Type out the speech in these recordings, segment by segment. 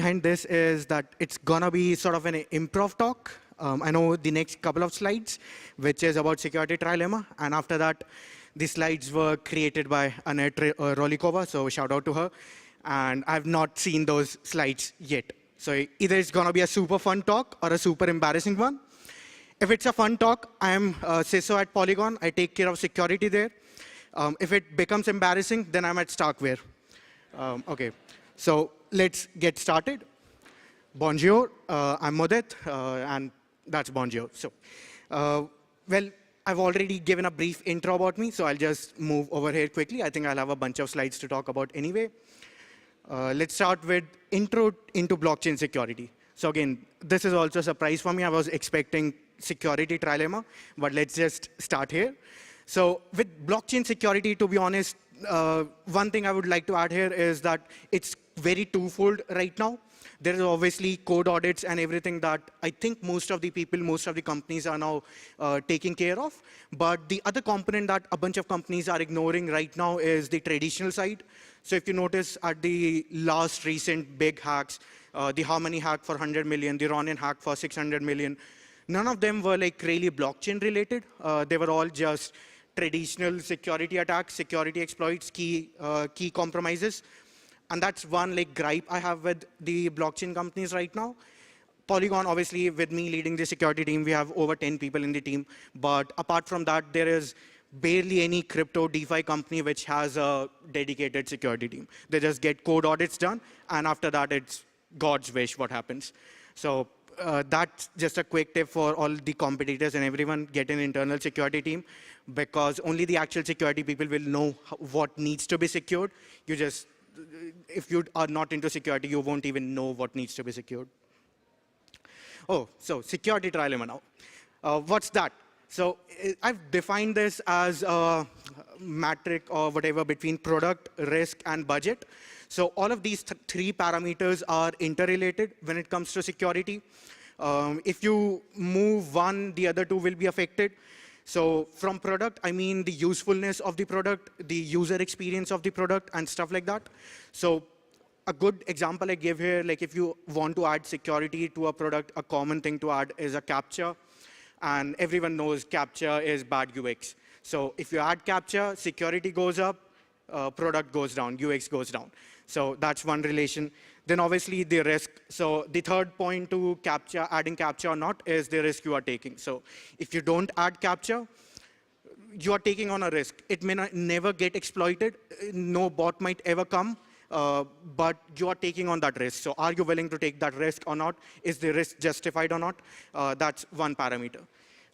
behind this is that it's gonna be sort of an improv talk. I know the next couple of slides, which is about security trilemma, and after that, the slides were created by Annette Rolikova, so shout out to her. And I've not seen those slides yet. So either it's gonna be a super fun talk or a super embarrassing one. If it's a fun talk, I am CISO at Polygon. I take care of security there. If it becomes embarrassing, then I'm at Starkware. OK, so let's get started. Bonjour, I'm Mudit, and that's bonjour. So, well, I've already given a brief intro about me, so I'll just move over here quickly. I think I'll have a bunch of slides to talk about anyway. Let's start with intro into blockchain security. So again, this is also a surprise for me. I was expecting security trilemma, but let's just start here. So with blockchain security, to be honest, one thing I would like to add here is that it's very twofold right now. There is obviously code audits and everything that I think most of the people, most of the companies are now taking care of. But the other component that a bunch of companies are ignoring right now is the traditional side. So if you notice at the last recent big hacks, the Harmony hack for 100 million, the Ronin hack for 600 million, none of them were like really blockchain related. They were all just traditional security attacks, security exploits, key compromises. And that's one like gripe I have with the blockchain companies right now. Polygon, obviously, with me leading the security team, we have over 10 people in the team. But apart from that, there is barely any crypto DeFi company which has a dedicated security team. They just get code audits done, and after that, it's God's wish what happens. So that's just a quick tip for all the competitors and everyone: get an internal security team, because only the actual security people will know what needs to be secured. If you are not into security, you won't even know what needs to be secured. Oh, so security trilemma now. What's that? So I've defined this as a metric or whatever between product, risk, and budget. So all of these three parameters are interrelated when it comes to security. If you move one, the other two will be affected. So from product, I mean the usefulness of the product, the user experience of the product, and stuff like that. So a good example I give here, like if you want to add security to a product, a common thing to add is a CAPTCHA. And everyone knows CAPTCHA is bad UX. So if you add CAPTCHA, security goes up, product goes down, UX goes down. So that's one relation. Then obviously the risk. So the third point to CAPTCHA, adding CAPTCHA or not, is the risk you are taking. So if you don't add CAPTCHA, you are taking on a risk. It may never get exploited. No bot might ever come, but you are taking on that risk. So are you willing to take that risk or not? Is the risk justified or not? That's one parameter.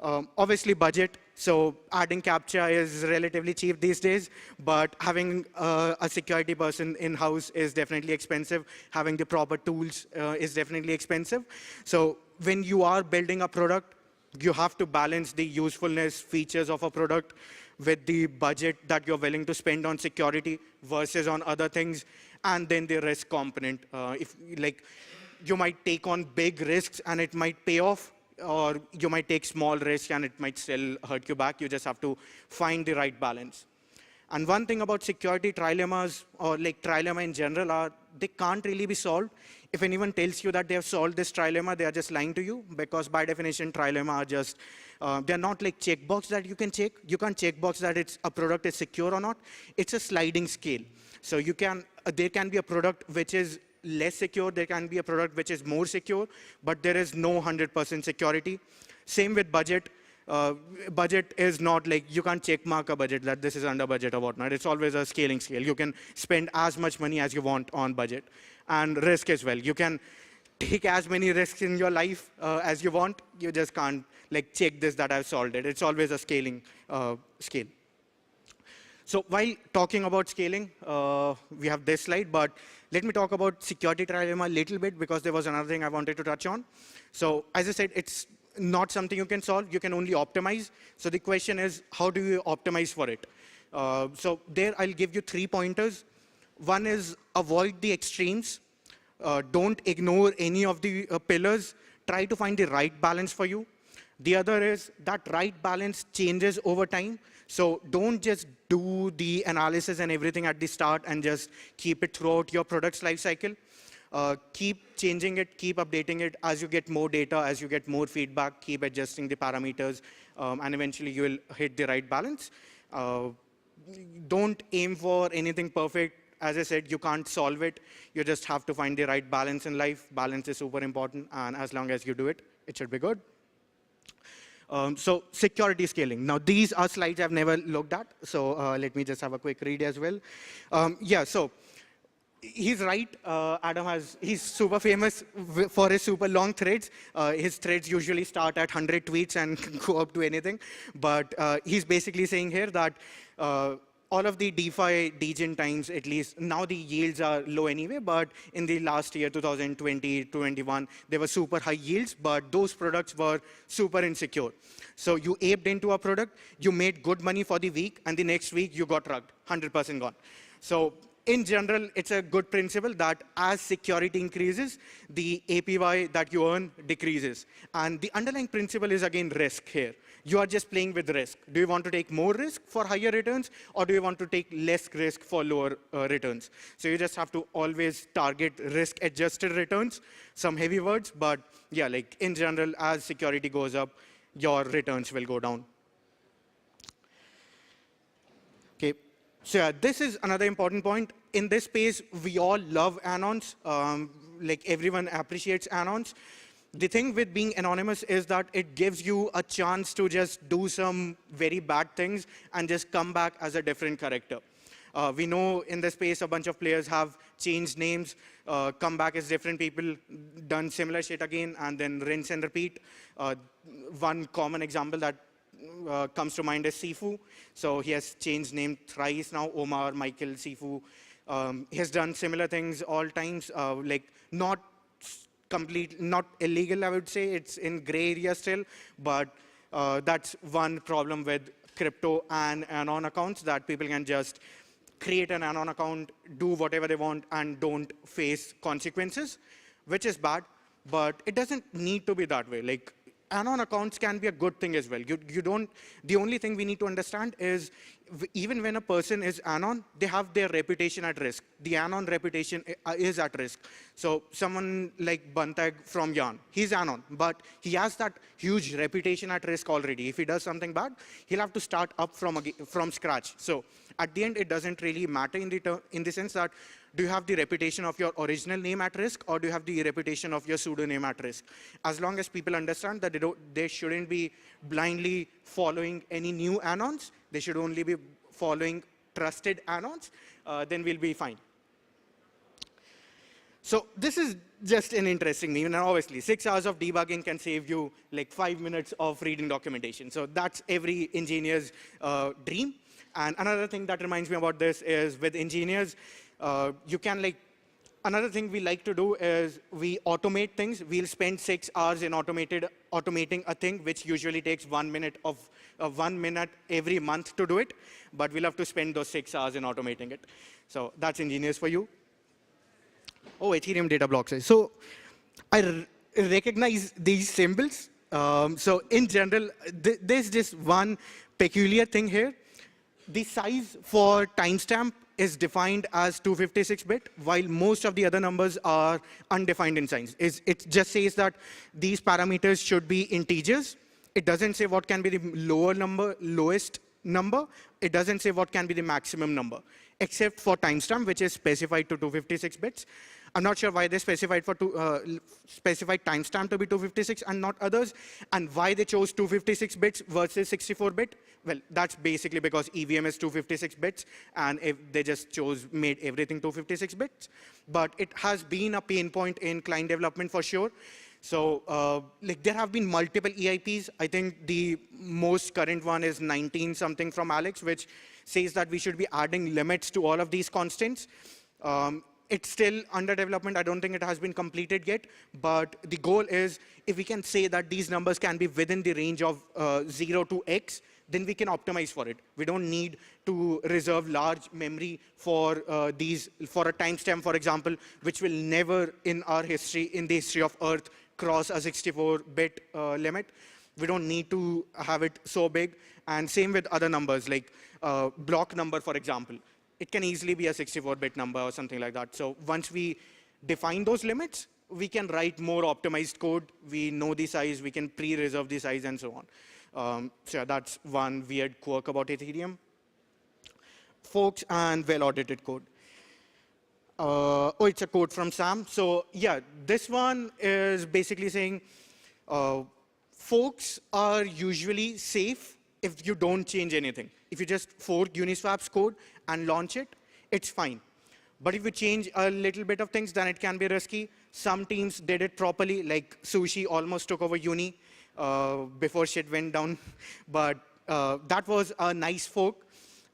Obviously, budget. So adding CAPTCHA is relatively cheap these days, but having a security person in-house is definitely expensive. Having the proper tools is definitely expensive. So when you are building a product, you have to balance the usefulness features of a product with the budget that you're willing to spend on security versus on other things, and then the risk component. You might take on big risks and it might pay off, or you might take small risks and it might still hurt you back. You just have to find the right balance. And one thing about security trilemmas, or like trilemma in general, are they can't really be solved. If anyone tells you that they have solved this trilemma, they are just lying to you, because by definition, trilemma are just, they're not like checkbox that you can check. You can't checkbox that a product is secure or not. It's a sliding scale. So there can be a product which is less secure, there can be a product which is more secure, but there is no 100% security. Same with budget. Budget is not like, you can't check mark a budget that this is under budget or whatnot. It's always a scaling scale. You can spend as much money as you want on budget. And risk as well. You can take as many risks in your life as you want. You just can't like check this that I've solved it. It's always a scaling scale. So while talking about scaling, we have this slide, but let me talk about security trilemma a little bit, because there was another thing I wanted to touch on. So as I said, it's not something you can solve. You can only optimize. So the question is, how do you optimize for it? So there, I'll give you 3 pointers. One is avoid the extremes. Don't ignore any of the pillars. Try to find the right balance for you. The other is that right balance changes over time. So don't just do the analysis and everything at the start and just keep it throughout your product's life cycle. Keep changing it, keep updating it as you get more data, as you get more feedback, keep adjusting the parameters, and eventually you will hit the right balance. Don't aim for anything perfect. As I said, you can't solve it. You just have to find the right balance in life. Balance is super important, and as long as you do it, it should be good. So security scaling. Now, these are slides I've never looked at, so let me just have a quick read as well. Yeah, so he's right. He's super famous for his super long threads. His threads usually start at 100 tweets and go up to anything. But he's basically saying here that all of the DeFi degen times, at least now the yields are low anyway, but in the last year, 2020, 21, they were super high yields, but those products were super insecure. So you aped into a product, you made good money for the week, and the next week you got rugged, 100% gone. So in general, it's a good principle that as security increases, the APY that you earn decreases. And the underlying principle is, again, risk here. You are just playing with risk. Do you want to take more risk for higher returns, or do you want to take less risk for lower returns? So you just have to always target risk-adjusted returns. Some heavy words, but yeah, like in general, as security goes up, your returns will go down. Okay. So yeah, this is another important point. In this space, we all love anons. Like everyone appreciates anons. The thing with being anonymous is that it gives you a chance to just do some very bad things and just come back as a different character. We know in the space a bunch of players have changed names, come back as different people, done similar shit again, and then rinse and repeat. One common example that comes to mind is Sifu. So he has changed name thrice now, Omar, Michael, Sifu. He has done similar things all times, like not illegal, I would say. It's in gray area still, but that's one problem with crypto and anon accounts, that people can just create an anon account, do whatever they want, and don't face consequences, which is bad, but it doesn't need to be that way. Like, anon accounts can be a good thing as well. The only thing we need to understand is even when a person is anon, they have their reputation at risk. The anon reputation is at risk. So someone like Bantag from Yarn, he's anon, but he has that huge reputation at risk already. If he does something bad, he'll have to start up from scratch. So at the end, it doesn't really matter in the sense that, do you have the reputation of your original name at risk, or do you have the reputation of your pseudonym at risk? As long as people understand that they shouldn't be blindly following any new anons, they should only be following trusted anons, then we'll be fine. So this is just an interesting meme, and obviously 6 hours of debugging can save you like 5 minutes of reading documentation. So that's every engineer's dream. And another thing that reminds me about this is with engineers, another thing we like to do is we automate things. We'll spend 6 hours in automating a thing, which usually takes 1 minute every month to do it. But we'll have to spend those 6 hours in automating it. So that's engineers for you. Oh, Ethereum data block size. So I recognize these symbols. So in general, there's just one peculiar thing here. The size for timestamp is defined as 256-bit, while most of the other numbers are undefined in size. It just says that these parameters should be integers. It doesn't say what can be the lowest number. It doesn't say what can be the maximum number, except for timestamp, which is specified to 256 bits. I'm not sure why they specified timestamp to be 256 and not others, and why they chose 256 bits versus 64-bit. Well, that's basically because EVM is 256 bits, and if they just made everything 256 bits. But it has been a pain point in client development for sure. So there have been multiple EIPs. I think the most current one is 19 something from Alex, which says that we should be adding limits to all of these constants. It's still under development. I don't think it has been completed yet. But the goal is, if we can say that these numbers can be within the range of 0 to x, then we can optimize for it. We don't need to reserve large memory for for a timestamp, for example, which will never in the history of Earth, cross a 64-bit limit. We don't need to have it so big. And same with other numbers, like block number, for example. It can easily be a 64-bit number or something like that. So once we define those limits, we can write more optimized code. We know the size, we can pre-reserve the size, and so on. So yeah, that's one weird quirk about Ethereum. Forks and well-audited code. Oh, it's a quote from Sam. So yeah, this one is basically saying forks are usually safe if you don't change anything. If you just fork Uniswap's code and launch it, it's fine. But if you change a little bit of things, then it can be risky. Some teams did it properly, like Sushi almost took over Uni before shit went down. But that was a nice fork.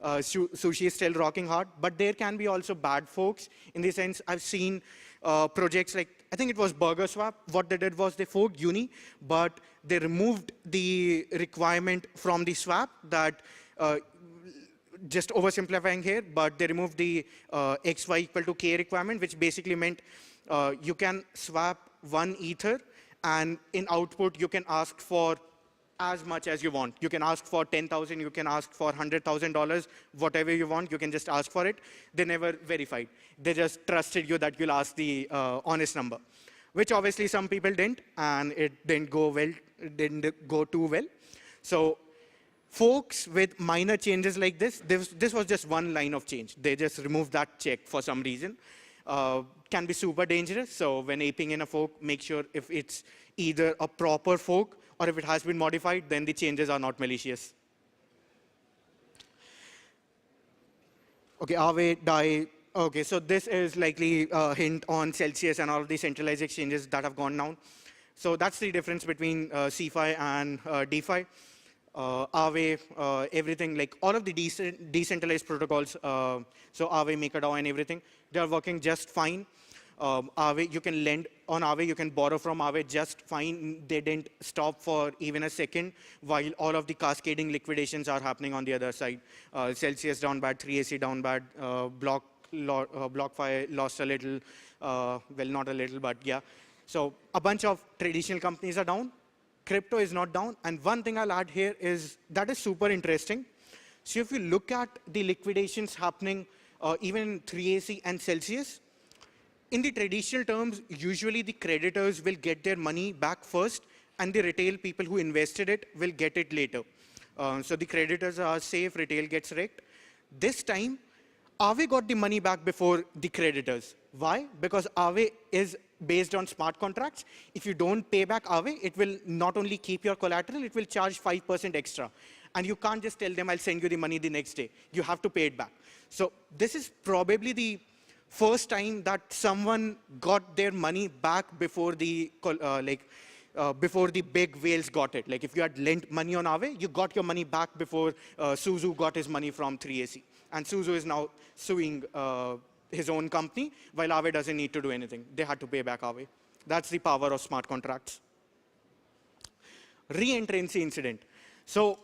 Sushi is still rocking hard, but there can be also bad forks. In the sense, I've seen projects like, I think it was Burger Swap. What they did was they forked Uni, but they removed the requirement from the swap that, just oversimplifying here, but they removed the XY equal to K requirement, which basically meant you can swap 1 Ether, and in output, you can ask for as much as you want. You can ask for 10,000, you can ask for $100,000, whatever you want, you can just ask for it. They never verified. They just trusted you that you'll ask the honest number, which obviously some people didn't, and it didn't go well, it didn't go too well. So forks with minor changes like this was just one line of change. They just removed that check for some reason. Can be super dangerous. So when aping in a fork, make sure if it's either a proper fork or if it has been modified, then the changes are not malicious. Okay, Aave, DAI. Okay, so this is likely a hint on Celsius and all of the centralized exchanges that have gone down. So that's the difference between CeFi and DeFi. Aave, everything, like all of the decentralized protocols, so Aave, MakerDAO, and everything, they are working just fine. Aave, you can lend on Aave, you can borrow from Aave just fine. They didn't stop for even a second, while all of the cascading liquidations are happening on the other side. Celsius down bad, 3AC down bad, BlockFi lost a little, well, not a little, but yeah. So a bunch of traditional companies are down. Crypto is not down. And one thing I'll add here is that is super interesting. So if you look at the liquidations happening even in 3AC and Celsius, in the traditional terms, usually the creditors will get their money back first, and the retail people who invested it will get it later. So the creditors are safe, retail gets wrecked. This time, Aave got the money back before the creditors. Why? Because Aave is based on smart contracts. If you don't pay back Aave, it will not only keep your collateral, it will charge 5% extra. And you can't just tell them, I'll send you the money the next day. You have to pay it back. So this is probably the first time that someone got their money back before the before the big whales got it. Like if you had lent money on Aave, you got your money back before Suzu got his money from 3AC. And Suzu is now suing his own company, while Aave doesn't need to do anything. They had to pay back Aave. That's the power of smart contracts. Reentrancy incident. So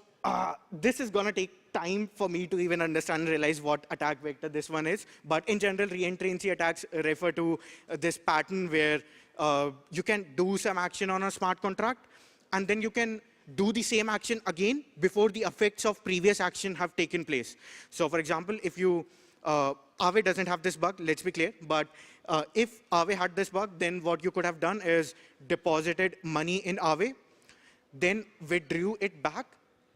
this is going to take time for me to even understand and realize what attack vector this one is. But in general, reentrancy attacks refer to this pattern where you can do some action on a smart contract, and then you can do the same action again before the effects of previous action have taken place. So for example, if you, Aave doesn't have this bug, let's be clear, but if Aave had this bug, then what you could have done is deposited money in Aave, then withdrew it back,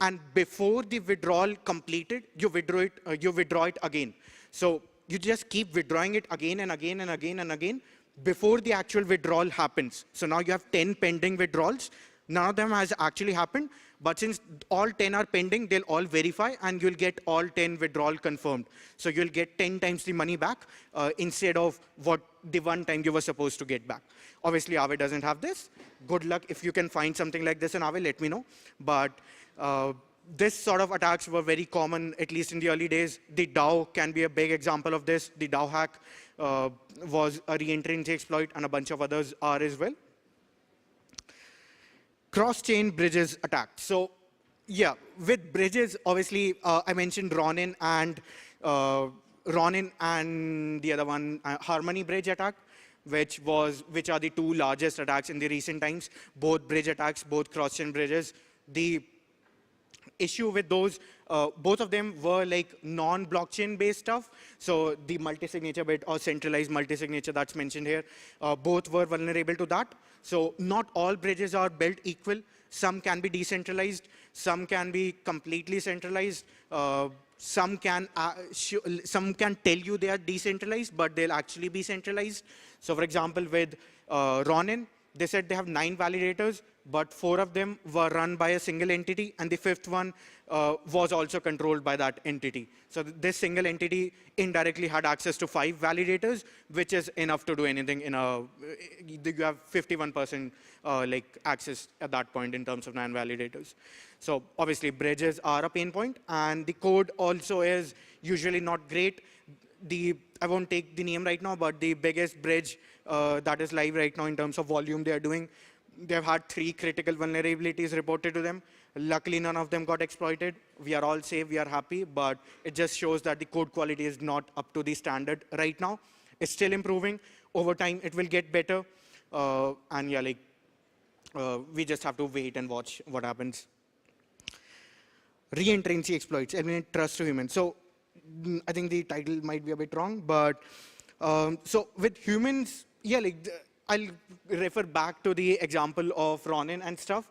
and before the withdrawal completed, you withdraw it again. So you just keep withdrawing it again and again and again and again before the actual withdrawal happens. So now you have 10 pending withdrawals. None of them has actually happened, but since all 10 are pending, they'll all verify, and you'll get all 10 withdrawal confirmed. So you'll get 10 times the money back instead of what the one time you were supposed to get back. Obviously, Aave doesn't have this. Good luck. If you can find something like this in Aave, let me know. But this sort of attacks were very common, at least in the early days. The DAO can be a big example of this. The DAO hack was a re-entrancy exploit, and a bunch of others are as well. Cross-chain bridges attack. So yeah, with bridges, obviously, I mentioned Ronin and the other one, Harmony bridge attack, which are the two largest attacks in the recent times. Both bridge attacks, both cross-chain bridges. The issue with those, both of them were like non-blockchain based stuff. So the multi-signature bit or centralized multi-signature that's mentioned here, both were vulnerable to that. So not all bridges are built equal. Some can be decentralized. Some can be completely centralized. Some can tell you they are decentralized, but they'll actually be centralized. So for example, with Ronin, they said they have 9 validators, but 4 of them were run by a single entity, and the 5th one was also controlled by that entity. So this single entity indirectly had access to 5 validators, which is enough to do anything in a, you have 51% like access at that point in terms of 9 validators. So obviously bridges are a pain point, and the code also is usually not great. I won't take the name right now, but the biggest bridge that is live right now in terms of volume they are doing, they've had 3 critical vulnerabilities reported to them. Luckily, none of them got exploited. We are all safe, we are happy, but it just shows that the code quality is not up to the standard right now. It's still improving. Over time, it will get better. And yeah, like, we just have to wait and watch what happens. Re-entrancy exploits, eliminate trust to humans. So I think the title might be a bit wrong, but so with humans, yeah, like I'll refer back to the example of Ronin and stuff.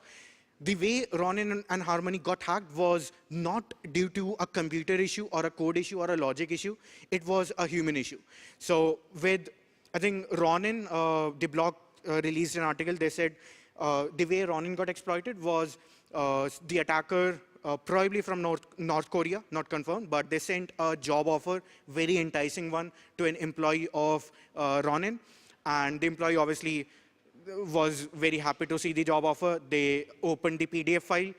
The way Ronin and Harmony got hacked was not due to a computer issue or a code issue or a logic issue. It was a human issue. So with, I think Ronin, the blog released an article. They said the way Ronin got exploited was the attacker, probably from North Korea, not confirmed, but they sent a job offer, very enticing one, to an employee of Ronin. And the employee obviously was very happy to see the job offer. They opened the PDF file,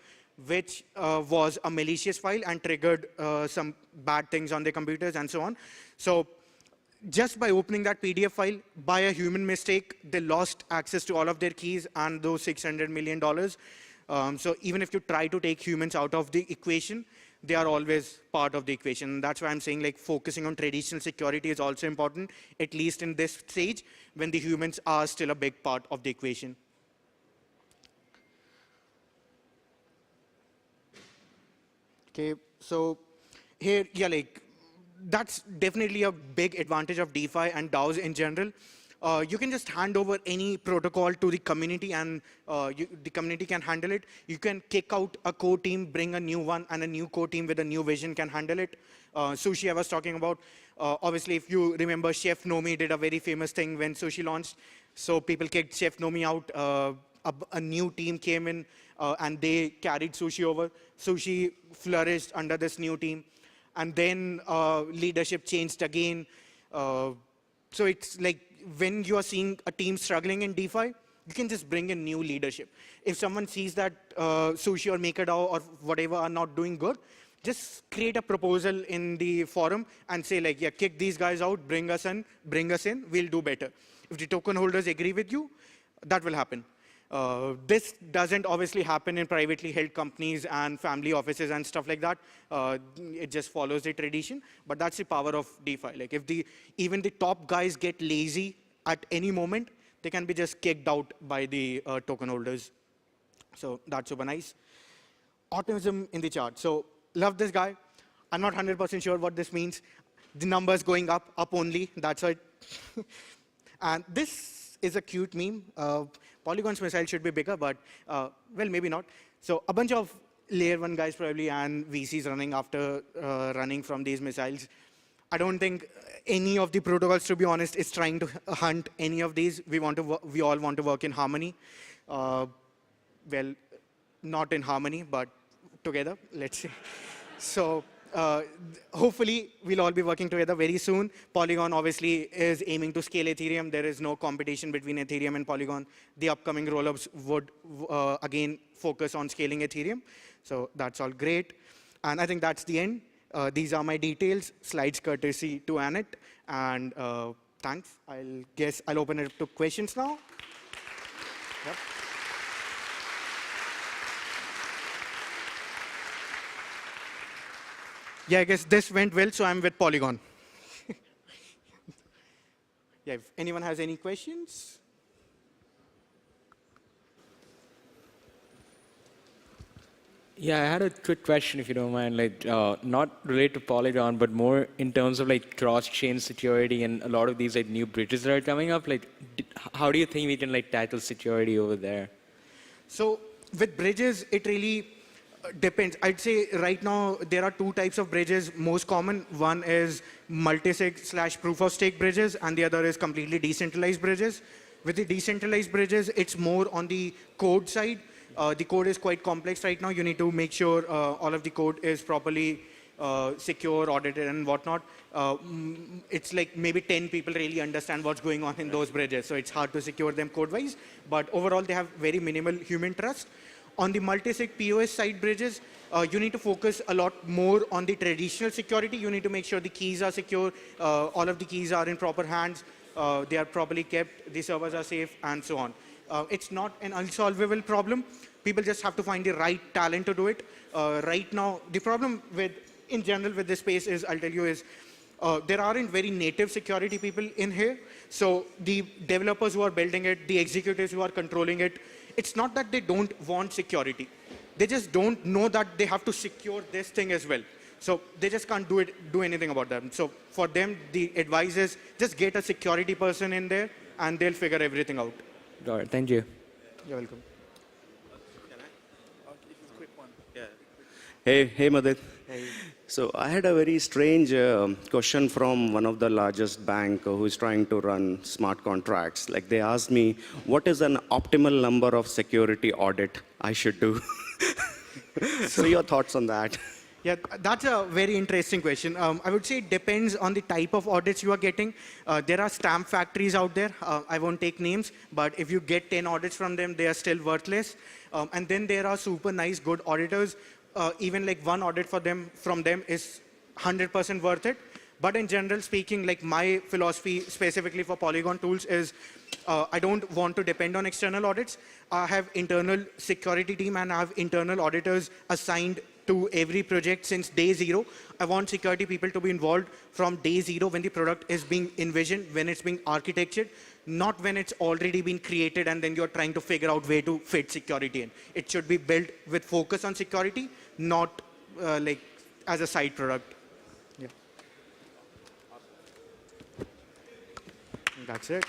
which was a malicious file and triggered some bad things on their computers and so on. So just by opening that PDF file, by a human mistake, they lost access to all of their keys and those $600 million. So even if you try to take humans out of the equation, they are always part of the equation. That's why I'm saying like focusing on traditional security is also important, at least in this stage, when the humans are still a big part of the equation. Okay, so here, yeah, like that's definitely a big advantage of DeFi and DAOs in general. You can just hand over any protocol to the community, and the community can handle it. You can kick out a core team, bring a new one, and a new core team with a new vision can handle it. Sushi I was talking about. Obviously, if you remember, Chef Nomi did a very famous thing when Sushi launched. So people kicked Chef Nomi out. A new team came in, and they carried Sushi over. Sushi flourished under this new team. And then leadership changed again. So it's like, when you are seeing a team struggling in DeFi, you can just bring in new leadership. If someone sees that Sushi or MakerDAO or whatever are not doing good, just create a proposal in the forum and say like, yeah, kick these guys out, bring us in, we'll do better. If the token holders agree with you, that will happen. This doesn't obviously happen in privately held companies and family offices and stuff like that. It just follows the tradition, but that's the power of DeFi. Like if even the top guys get lazy at any moment, they can be just kicked out by the token holders. So that's super nice. Optimism in the chart. So love this guy. I'm not 100% sure what this means. The numbers going up only, that's it. And this is a cute meme. Polygon's missile should be bigger, but well, maybe not. So a bunch of layer 1 guys probably and VCs running after running from these missiles. I don't think any of the protocols, to be honest, is trying to hunt any of these. We all want to work in harmony. Well, not in harmony, but together, let's say. So hopefully, we'll all be working together very soon. Polygon obviously is aiming to scale Ethereum. There is no competition between Ethereum and Polygon. The upcoming rollups would, again, focus on scaling Ethereum. So that's all great. And I think that's the end. These are my details, slides courtesy to Annette. And thanks. I'll open it up to questions now. Yep. Yeah, I guess this went well, so I'm with Polygon. Yeah, if anyone has any questions? Yeah, I had a quick question, if you don't mind, like not related to Polygon, but more in terms of like cross-chain security and a lot of these like new bridges that are coming up. Like, how do you think we can like tackle security over there? So with bridges, it really depends. I'd say right now there are two types of bridges most common. One is multi-sig / proof of stake bridges, and the other is completely decentralized bridges. With the decentralized bridges, it's more on the code side. The code is quite complex right now. You need to make sure all of the code is properly secure, audited, and whatnot. It's like maybe 10 people really understand what's going on in those bridges, so it's hard to secure them code-wise. But overall, they have very minimal human trust. On the multi-sig POS side bridges, you need to focus a lot more on the traditional security. You need to make sure the keys are secure, all of the keys are in proper hands, they are properly kept, the servers are safe, and so on. It's not an unsolvable problem. People just have to find the right talent to do it. Right now, the problem with, in general, with this space is, I'll tell you, is there aren't very native security people in here. So the developers who are building it, the executives who are controlling it, it's not that they don't want security. They just don't know that they have to secure this thing as well. So they just can't do anything about that. So for them, the advice is just get a security person in there and they'll figure everything out. Got it. Thank you. You're welcome. Hey, Mudit. Hey. So I had a very strange question from one of the largest bank who is trying to run smart contracts. Like they asked me, what is an optimal number of security audit I should do? So your thoughts on that? Yeah, that's a very interesting question. I would say it depends on the type of audits you are getting. There are stamp factories out there. I won't take names, but if you get 10 audits from them, they are still worthless. And then there are super nice, good auditors. Even like one audit from them is 100% worth it. But in general speaking, like my philosophy specifically for Polygon tools is I don't want to depend on external audits. I have internal security team and I have internal auditors assigned to every project since day zero. I want security people to be involved from day zero when the product is being envisioned, when it's being architectured, not when it's already been created and then you're trying to figure out where to fit security in. It should be built with focus on security, not like as a side product. Yeah. That's it.